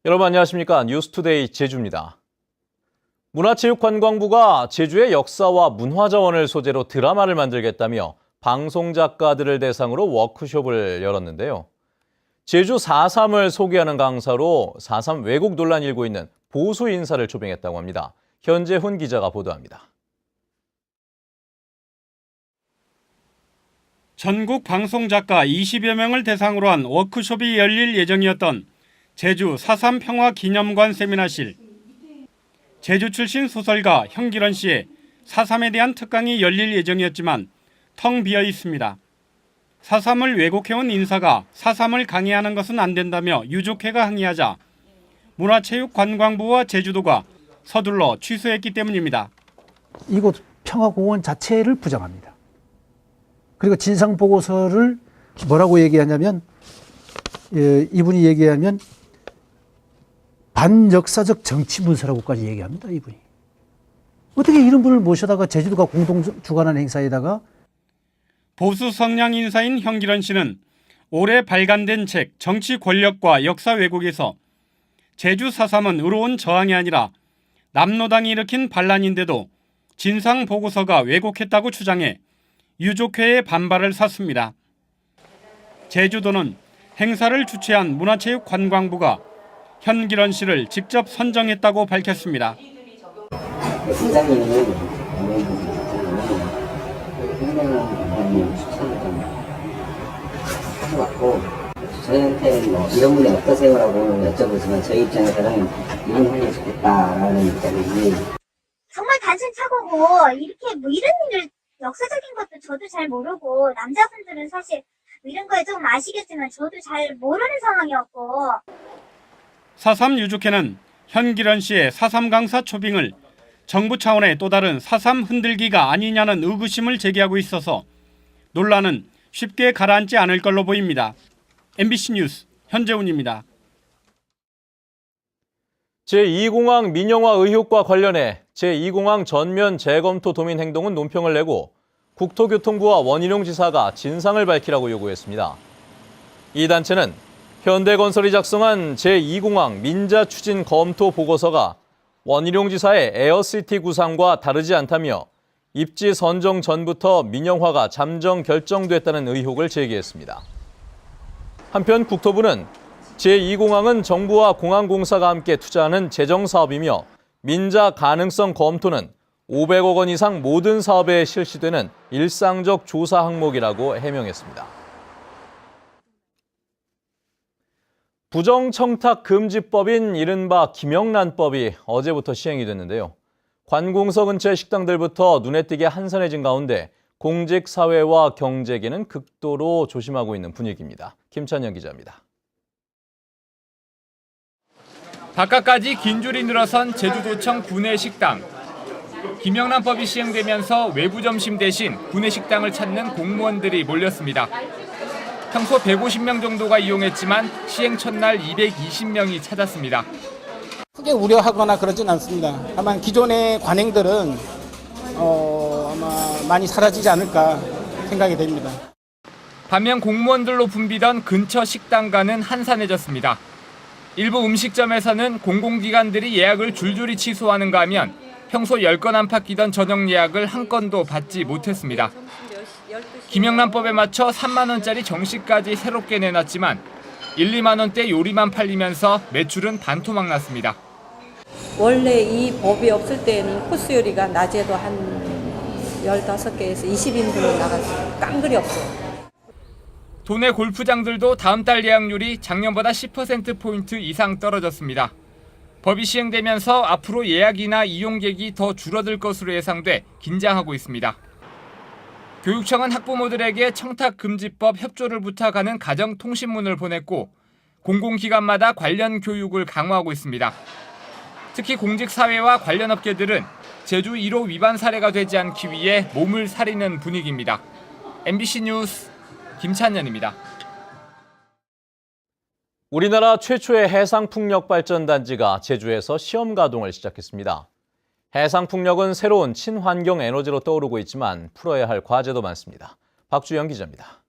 여러분 안녕하십니까? 뉴스투데이 제주입니다. 문화체육관광부가 제주의 역사와 문화자원을 소재로 드라마를 만들겠다며 방송작가들을 대상으로 워크숍을 열었는데요. 제주 4.3을 소개하는 강사로 4.3 왜곡 논란이 일고 있는 보수 인사를 초빙했다고 합니다. 현재훈 기자가 보도합니다. 전국 방송작가 20여 명을 대상으로 한 워크숍이 열릴 예정이었던 제주 4.3 평화기념관 세미나실. 제주 출신 소설가 현기런 씨의 4.3에 대한 특강이 열릴 예정이었지만 텅 비어 있습니다. 4.3을 왜곡해온 인사가 4.3을 강의하는 것은 안 된다며 유족회가 항의하자 문화체육관광부와 제주도가 서둘러 취소했기 때문입니다. 이곳 평화공원 자체를 부정합니다. 그리고 진상보고서를 뭐라고 얘기하냐면 이분이 얘기하면 반역사적 정치문서라고까지 얘기합니다. 이분이. 어떻게 이런 분을 모셔다가 제주도가 공동 주관하는 행사에다가 보수 성향 인사인 현기런 씨는 올해 발간된 책 정치 권력과 역사 왜곡에서 제주 4.3은 의로운 저항이 아니라 남로당이 일으킨 반란인데도 진상보고서가 왜곡했다고 주장해 유족회의 반발을 샀습니다. 제주도는 행사를 주최한 문화체육관광부가 현기런 씨를 직접 선정했다고 밝혔습니다. 선장님은 하고 저희한테는 뭐 이런 분이 어떠세요라고 여쭤보지만 저희 입장에서는 이런 분이 좋겠다라는 입장이지. 정말 단순 착오고 이렇게 뭐 이런 일을 역사적인 것도 저도 잘 모르고 남자분들은 사실 이런 거에 좀 아시겠지만 저도 잘 모르는 상황이었고. 4.3 유족회는 현기런 씨의 4.3 강사 초빙을 정부 차원의 또 다른 4.3 흔들기가 아니냐는 의구심을 제기하고 있어서 논란은 쉽게 가라앉지 않을 걸로 보입니다. MBC 뉴스 현재훈입니다. 제2공항 민영화 의혹과 관련해 제2공항 전면 재검토 도민 행동은 논평을 내고 국토교통부와 원희룡 지사가 진상을 밝히라고 요구했습니다. 이 단체는 현대건설이 작성한 제2공항 민자 추진 검토 보고서가 원희룡 지사의 에어시티 구상과 다르지 않다며 입지 선정 전부터 민영화가 잠정 결정됐다는 의혹을 제기했습니다. 한편 국토부는 제2공항은 정부와 공항공사가 함께 투자하는 재정사업이며 민자 가능성 검토는 500억 원 이상 모든 사업에 실시되는 일상적 조사 항목이라고 해명했습니다. 부정청탁금지법인 이른바 김영란법이 어제부터 시행이 됐는데요. 관공서 근처의 식당들부터 눈에 띄게 한산해진 가운데 공직, 사회와 경제계는 극도로 조심하고 있는 분위기입니다. 김찬영 기자입니다. 바깥까지 긴 줄이 늘어선 제주도청 구내식당. 김영란법이 시행되면서 외부 점심 대신 구내식당을 찾는 공무원들이 몰렸습니다. 평소 150명 정도가 이용했지만 시행 첫날 220명이 찾았습니다. 크게 우려하거나 그러진 않습니다. 다만 기존의 관행들은 아마 많이 사라지지 않을까 생각이 됩니다. 반면 공무원들로 붐비던 근처 식당가는 한산해졌습니다. 일부 음식점에서는 공공기관들이 예약을 줄줄이 취소하는가 하면 평소 10건 안팎 끼던 저녁 예약을 한 건도 받지 못했습니다. 김영란법에 맞춰 3만 원짜리 정식까지 새롭게 내놨지만 1, 2만 원대 요리만 팔리면서 매출은 반토막 났습니다. 원래 이 법이 없을 때는 코스 요리가 낮에도 한 15개에서 20인분이 나갔어요. 깡그리 없어요. 도내 골프장들도 다음 달 예약률이 작년보다 10%포인트 이상 떨어졌습니다. 법이 시행되면서 앞으로 예약이나 이용객이 더 줄어들 것으로 예상돼 긴장하고 있습니다. 교육청은 학부모들에게 청탁금지법 협조를 부탁하는 가정통신문을 보냈고 공공기관마다 관련 교육을 강화하고 있습니다. 특히 공직사회와 관련 업계들은 제주 1호 위반 사례가 되지 않기 위해 몸을 사리는 분위기입니다. MBC 뉴스 김찬현입니다. 우리나라 최초의 해상풍력발전단지가 제주에서 시험 가동을 시작했습니다. 해상풍력은 새로운 친환경 에너지로 떠오르고 있지만 풀어야 할 과제도 많습니다. 박주영 기자입니다.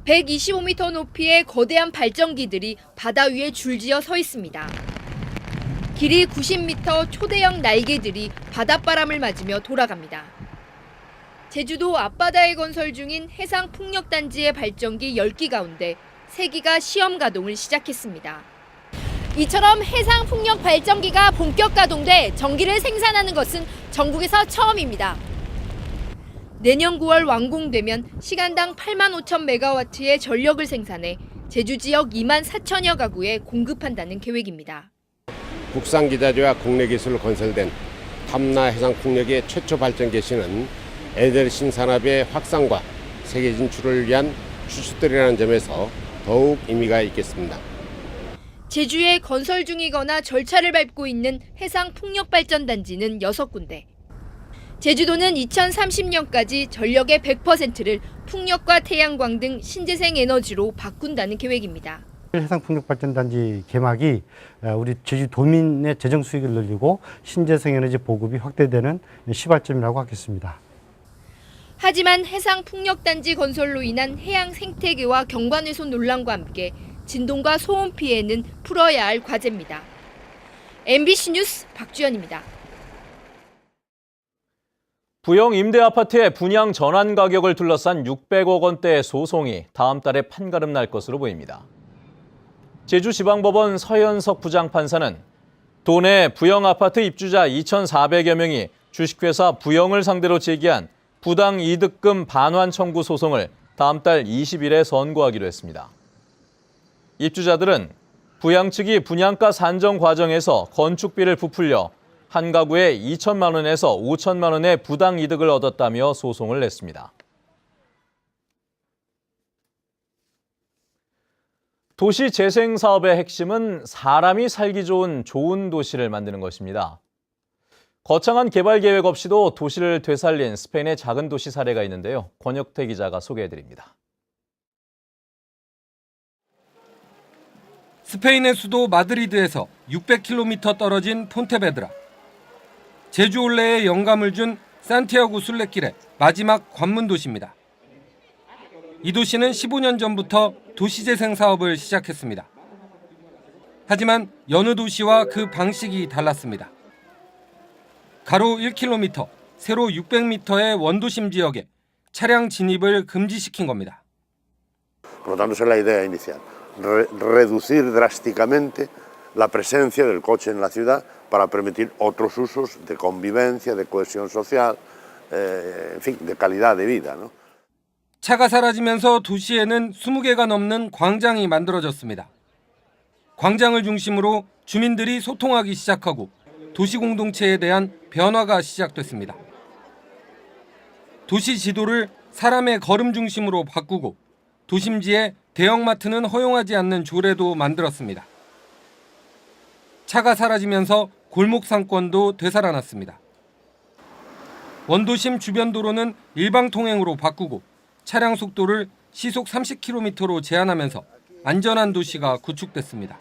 125m 높이의 거대한 발전기들이 바다 위에 줄지어 서 있습니다. 길이 90m 초대형 날개들이 바닷바람을 맞으며 돌아갑니다. 제주도 앞바다에 건설 중인 해상풍력단지의 발전기 10기 가운데 3기가 시험 가동을 시작했습니다. 이처럼 해상풍력 발전기가 본격 가동돼 전기를 생산하는 것은 전국에서 처음입니다. 내년 9월 완공되면 시간당 8만 5천 메가와트의 전력을 생산해 제주 지역 2만 4천여 가구에 공급한다는 계획입니다. 국산 기자재와 국내 기술로 건설된 탐나 해상풍력의 최초 발전 개시는 에너지 신산업의 확산과 세계 진출을 위한 추진들이라는 점에서 더욱 의미가 있겠습니다. 제주에 건설 중이거나 절차를 밟고 있는 해상풍력발전단지는 6군데. 제주도는 2030년까지 전력의 100%를 풍력과 태양광 등 신재생 에너지로 바꾼다는 계획입니다. 해상풍력발전단지 개막이 우리 제주도민의 재정 수익을 늘리고 신재생 에너지 보급이 확대되는 시발점이라고 하겠습니다. 하지만 해상풍력단지 건설로 인한 해양 생태계와 경관훼손 논란과 함께 진동과 소음 피해는 풀어야 할 과제입니다. MBC 뉴스 박주연입니다. 부영 임대아파트의 분양 전환 가격을 둘러싼 600억 원대의 소송이 다음 달에 판가름 날 것으로 보입니다. 제주지방법원 서현석 부장판사는 도내 부영아파트 입주자 2,400여 명이 주식회사 부영을 상대로 제기한 부당이득금 반환 청구 소송을 다음 달 20일에 선고하기로 했습니다. 입주자들은 부양 측이 분양가 산정 과정에서 건축비를 부풀려 한 가구에 2천만 원에서 5천만 원의 부당이득을 얻었다며 소송을 냈습니다. 도시 재생 사업의 핵심은 사람이 살기 좋은 도시를 만드는 것입니다. 거창한 개발 계획 없이도 도시를 되살린 스페인의 작은 도시 사례가 있는데요. 권혁태 기자가 소개해드립니다. 스페인의 수도 마드리드에서 600km 떨어진 폰테베드라. 제주 올레에 영감을 준 산티아고 순례길의 마지막 관문 도시입니다. 이 도시는 15년 전부터 도시재생 사업을 시작했습니다. 하지만 여느 도시와 그 방식이 달랐습니다. 가로 1km, 세로 600m의 원도심 지역에 차량 진입을 금지시킨 겁니다. Por lo tanto, esa es la idea inicial, reducir drásticamente la presencia del coche en la ciudad para permitir otros usos de convivencia, de cohesión social, en fin, de calidad de vida, ¿no? 차가 사라지면서 도시에는 20개가 넘는 광장이 만들어졌습니다. 광장을 중심으로 주민들이 소통하기 시작하고 도시 공동체에 대한 변화가 시작됐습니다. 도시 지도를 사람의 걸음 중심으로 바꾸고 도심지에 대형마트는 허용하지 않는 조례도 만들었습니다. 차가 사라지면서 골목 상권도 되살아났습니다. 원도심 주변 도로는 일방 통행으로 바꾸고 차량 속도를 시속 30km로 제한하면서 안전한 도시가 구축됐습니다.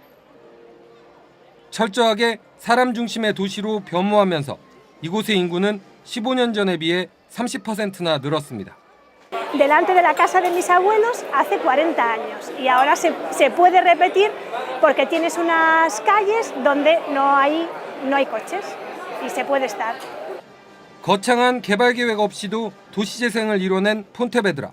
철저하게 사람 중심의 도시로 변모하면서 이곳의 인구는 15년 전에 비해 30%나 늘었습니다. Delante de la casa de mis abuelos hace 40 años y ahora se puede repetir porque tienes unas calles donde no hay coches y se puede estar. 거창한 개발 계획 없이도 도시 재생을 이뤄낸 폰테베드라.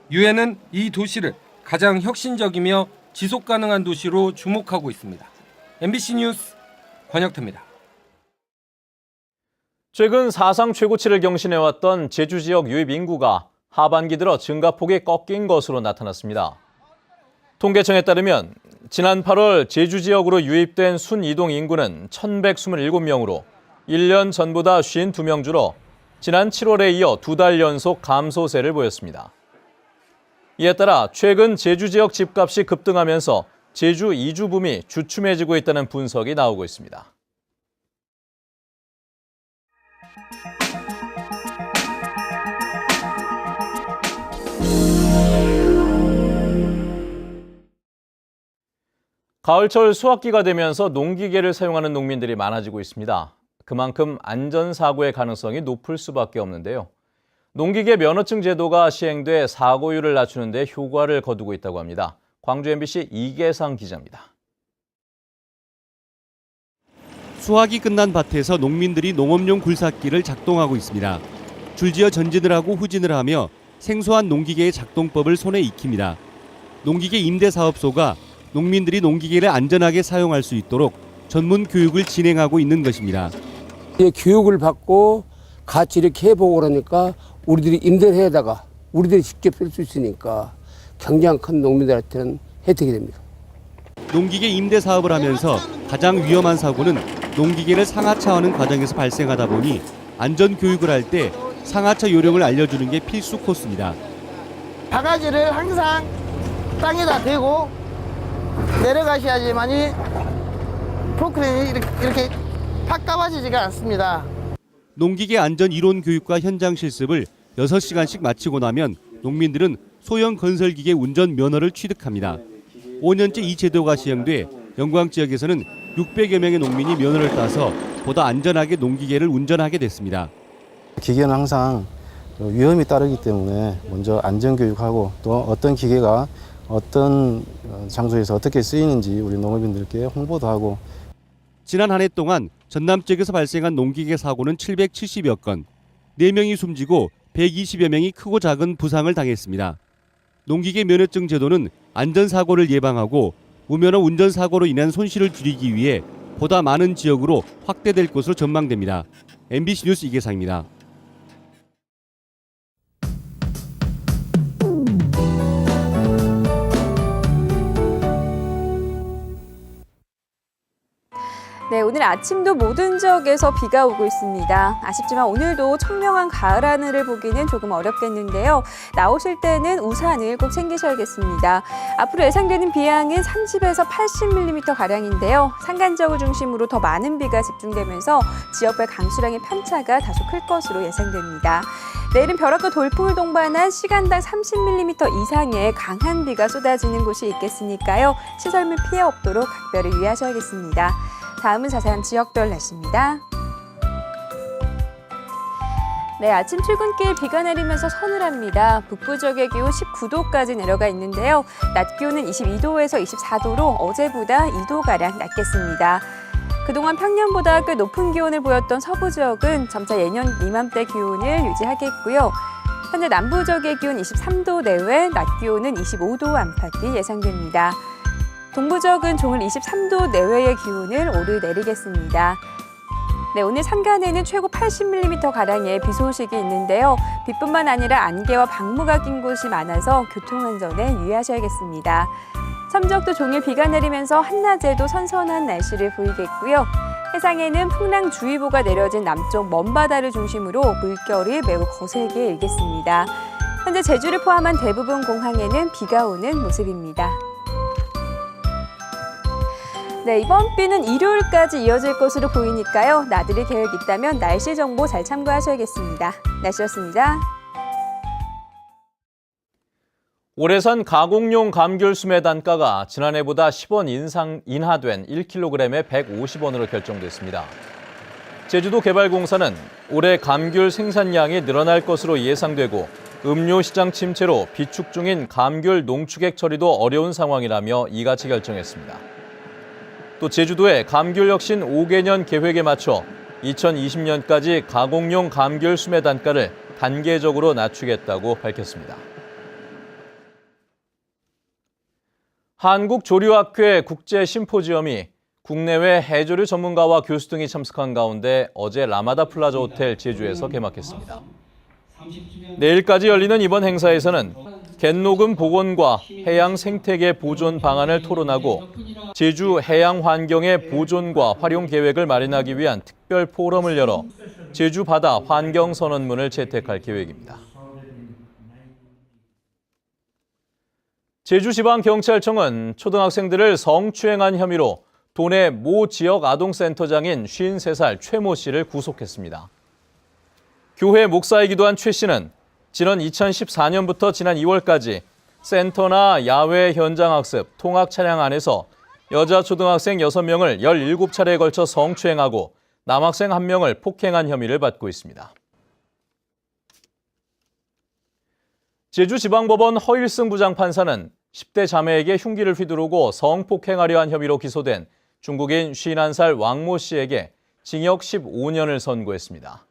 유엔은 이 도시를 가장 혁신적이며 지속 가능한 도시로 주목하고 있습니다. MBC 뉴스 권혁태입니다. 최근 사상 최고치를 경신해왔던 제주 지역 유입 인구가 하반기 들어 증가폭이 꺾인 것으로 나타났습니다. 통계청에 따르면 지난 8월 제주 지역으로 유입된 순이동 인구는 1,127명으로 1년 전보다 52명 줄어 지난 7월에 이어 2달 연속 감소세를 보였습니다. 이에 따라 최근 제주 지역 집값이 급등하면서 제주 이주 붐이 주춤해지고 있다는 분석이 나오고 있습니다. 가을철 수확기가 되면서 농기계를 사용하는 농민들이 많아지고 있습니다. 그만큼 안전사고의 가능성이 높을 수밖에 없는데요. 농기계 면허증 제도가 시행돼 사고율을 낮추는 데 효과를 거두고 있다고 합니다. 광주 MBC 이계상 기자입니다. 수확이 끝난 밭에서 농민들이 농업용 굴삭기를 작동하고 있습니다. 줄지어 전진을 하고 후진을 하며 생소한 농기계의 작동법을 손에 익힙니다. 농기계 임대사업소가 농민들이 농기계를 안전하게 사용할 수 있도록 전문 교육을 진행하고 있는 것입니다. 교육을 받고 같이 이렇게 해보고 그러니까 우리들이 임대해다가 우리들이 직접 쓸 수 있으니까 굉장히 큰 농민들한테는 혜택이 됩니다. 농기계 임대 사업을 하면서 가장 위험한 사고는 농기계를 상하차하는 과정에서 발생하다 보니 안전 교육을 할 때 상하차 요령을 알려주는 게 필수 코스입니다. 바가지를 항상 땅에다 대고 내려가셔야지만이 포크레인이 이렇게 팍 떨어지지가 않습니다. 농기계 안전 이론 교육과 현장 실습을 6시간씩 마치고 나면 농민들은 소형 건설기계 운전 면허를 취득합니다. 5년째 이 제도가 시행돼 영광 지역에서는 600여 명의 농민이 면허를 따서 보다 안전하게 농기계를 운전하게 됐습니다. 기계는 항상 위험이 따르기 때문에 먼저 안전교육하고 또 어떤 기계가 어떤 장소에서 어떻게 쓰이는지 우리 농업인들께 홍보도 하고. 지난 한 해 동안 전남 지역에서 발생한 농기계 사고는 770여 건, 4명이 숨지고 120여 명이 크고 작은 부상을 당했습니다. 농기계 면허증 제도는 안전사고를 예방하고 무면허 운전사고로 인한 손실을 줄이기 위해 보다 많은 지역으로 확대될 것으로 전망됩니다. MBC 뉴스 이계상입니다. 네, 오늘 아침도 모든 지역에서 비가 오고 있습니다. 아쉽지만 오늘도 청명한 가을 하늘을 보기는 조금 어렵겠는데요. 나오실 때는 우산을 꼭 챙기셔야겠습니다. 앞으로 예상되는 비양은 30에서 80mm가량인데요. 산간 지역을 중심으로 더 많은 비가 집중되면서 지역별 강수량의 편차가 다소 클 것으로 예상됩니다. 내일은 벼락과 돌풍을 동반한 시간당 30mm 이상의 강한 비가 쏟아지는 곳이 있겠으니까요. 시설물 피해 없도록 각별히 유의하셔야겠습니다. 다음은 자세한 지역별 날씨입니다. 네, 아침 출근길 비가 내리면서 서늘합니다. 북부 지역의 기온 19도까지 내려가 있는데요. 낮 기온은 22도에서 24도로 어제보다 2도가량 낮겠습니다. 그동안 평년보다 꽤 높은 기온을 보였던 서부 지역은 점차 예년 이맘때 기온을 유지하겠고요. 현재 남부 지역의 기온 23도 내외, 낮 기온은 25도 안팎이 예상됩니다. 동부 지역은 종일 23도 내외의 기온을 오르내리겠습니다. 네, 오늘 산간에는 최고 80mm가량의 비 소식이 있는데요. 비뿐만 아니라 안개와 방무가 낀 곳이 많아서 교통안전에 유의하셔야겠습니다. 섬지역도 종일 비가 내리면서 한낮에도 선선한 날씨를 보이겠고요. 해상에는 풍랑주의보가 내려진 남쪽 먼바다를 중심으로 물결이 매우 거세게 일겠습니다. 현재 제주를 포함한 대부분 공항에는 비가 오는 모습입니다. 네, 이번 비는 일요일까지 이어질 것으로 보이니까요. 나들이 계획 있다면 날씨 정보 잘 참고하셔야겠습니다. 날씨였습니다. 올해산 가공용 감귤 수매 단가가 지난해보다 10원 인하된 1kg에 150원으로 결정됐습니다. 제주도 개발공사는 올해 감귤 생산량이 늘어날 것으로 예상되고 음료 시장 침체로 비축 중인 감귤 농축액 처리도 어려운 상황이라며 이같이 결정했습니다. 또 제주도의 감귤 혁신 5개년 계획에 맞춰 2020년까지 가공용 감귤 수매 단가를 단계적으로 낮추겠다고 밝혔습니다. 한국조류학회 국제심포지엄이 국내외 해조류 전문가와 교수 등이 참석한 가운데 어제 라마다 플라자 호텔 제주에서 개막했습니다. 내일까지 열리는 이번 행사에서는 갯녹음 복원과 해양 생태계 보존 방안을 토론하고 제주 해양 환경의 보존과 활용 계획을 마련하기 위한 특별 포럼을 열어 제주 바다 환경 선언문을 채택할 계획입니다. 제주지방경찰청은 초등학생들을 성추행한 혐의로 도내 모 지역 아동센터장인 53살 최모 씨를 구속했습니다. 교회 목사이기도 한 최 씨는 지난 2014년부터 지난 2월까지 센터나 야외 현장학습, 통학 차량 안에서 여자 초등학생 6명을 17차례에 걸쳐 성추행하고 남학생 1명을 폭행한 혐의를 받고 있습니다. 제주지방법원 허일승 부장판사는 10대 자매에게 흉기를 휘두르고 성폭행하려 한 혐의로 기소된 중국인 51살 왕모 씨에게 징역 15년을 선고했습니다.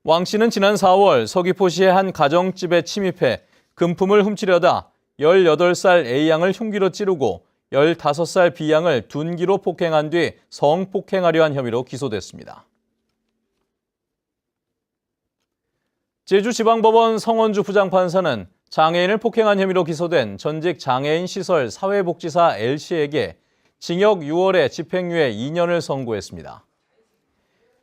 왕 씨는 지난 4월 서귀포시의 한 가정집에 침입해 금품을 훔치려다 18살 A양을 흉기로 찌르고 15살 B양을 둔기로 폭행한 뒤 성폭행하려 한 혐의로 기소됐습니다. 제주지방법원 성원주 부장판사는 장애인을 폭행한 혐의로 기소된 전직 장애인시설 사회복지사 L씨에게 징역 6월에 집행유예 2년을 선고했습니다.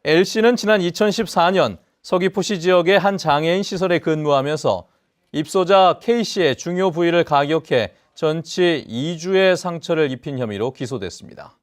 L씨는 지난 2014년 서귀포시 지역의 한 장애인 시설에 근무하면서 입소자 K씨의 중요 부위를 가격해 전치 2주의 상처를 입힌 혐의로 기소됐습니다.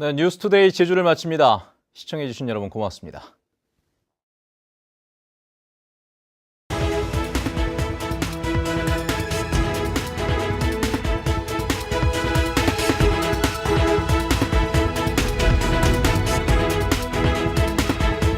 네, 뉴스투데이 제주를 마칩니다. 시청해주신 여러분 고맙습니다.